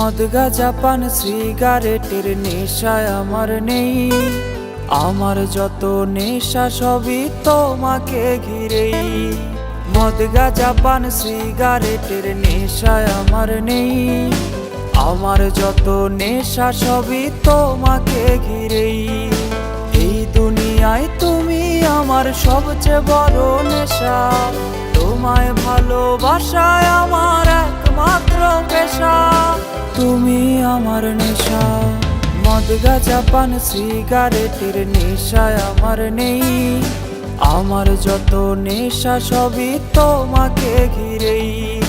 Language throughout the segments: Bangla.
মদ গাঁজা পান সিগারেটের নেশায় আমার নেই। আমার যত নেশা সবই তোমাকে ঘিরেই। মদ গাঁজা পান সিগারেটের নেশায় আমার নেই। আমার যত নেশা সবই তোমাকে ঘিরেই। এই দুনিয়ায় তুমি আমার সবচেয়ে বড় নেশা। তোমায় ভালোবাসায় আমার একমাত্র পেশা। তুমি আমার নেশা। মদ গাঁজা পান সিগারেটের নেশায় আমার নেই। আমার যত নেশা সবই তোমাকে ঘিরেই।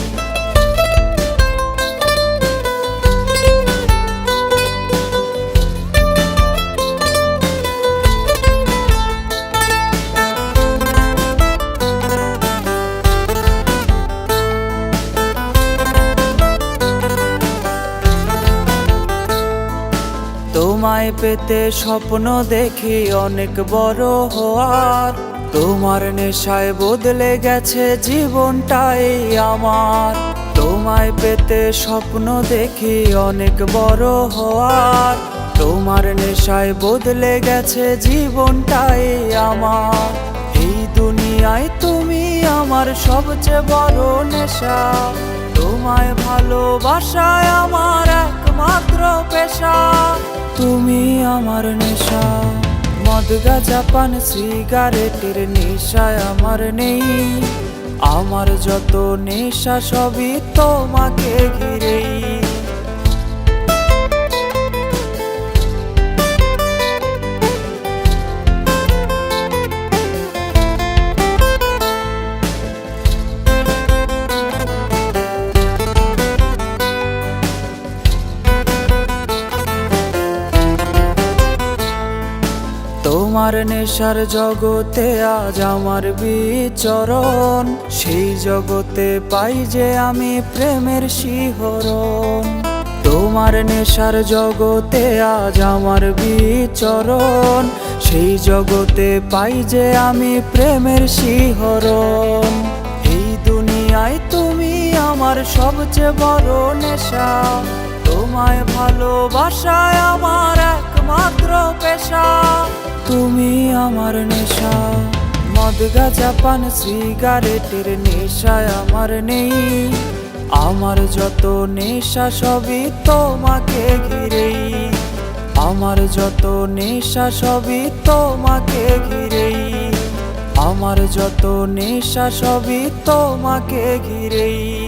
তোমায় পেতে স্বপ্ন দেখি অনেক বড় হওয়ার। তোমার নেশায় বদলে গেছে জীবনটাই আমার। তোমায় পেতে স্বপ্ন দেখি অনেক বড় হওয়ার। তোমার নেশায় বদলে গেছে জীবনটাই আমার। এই দুনিয়ায় তুমি আমার সবচেয়ে বড় নেশা। তোমায় ভালোবাসায় আমার একমাত্র পেশা। তুমি আমার নেশা। মদ গাঁজা পান সিগারেটের নেশায় আমার নেই। আমার যত নেশা সবই তোমাকে ঘিরেই। তোমার নেশার জগতে আজ আমার বিচরণ। সেই জগতে পাই যে আমি প্রেমের শিহরণ। তোমার নেশার জগতে আজ আমার বিচরণ। সেই জগতে পাই যে আমি প্রেমের শিহরণ। এই দুনিয়ায় তুমি আমার সবচেয়ে বড় নেশা। তোমায় ভালোবাসায় আমার একমাত্র পেশা। তুমি আমার নেশা। মদ গাঁজা পান সিগারেটের নেশায় আমার নেই। আমার যত নেশা সবই তোমাকে ঘিরেই। আমার যত নেশা সবই তোমাকে ঘিরেই। আমার যত নেশা সবই তোমাকে ঘিরেই।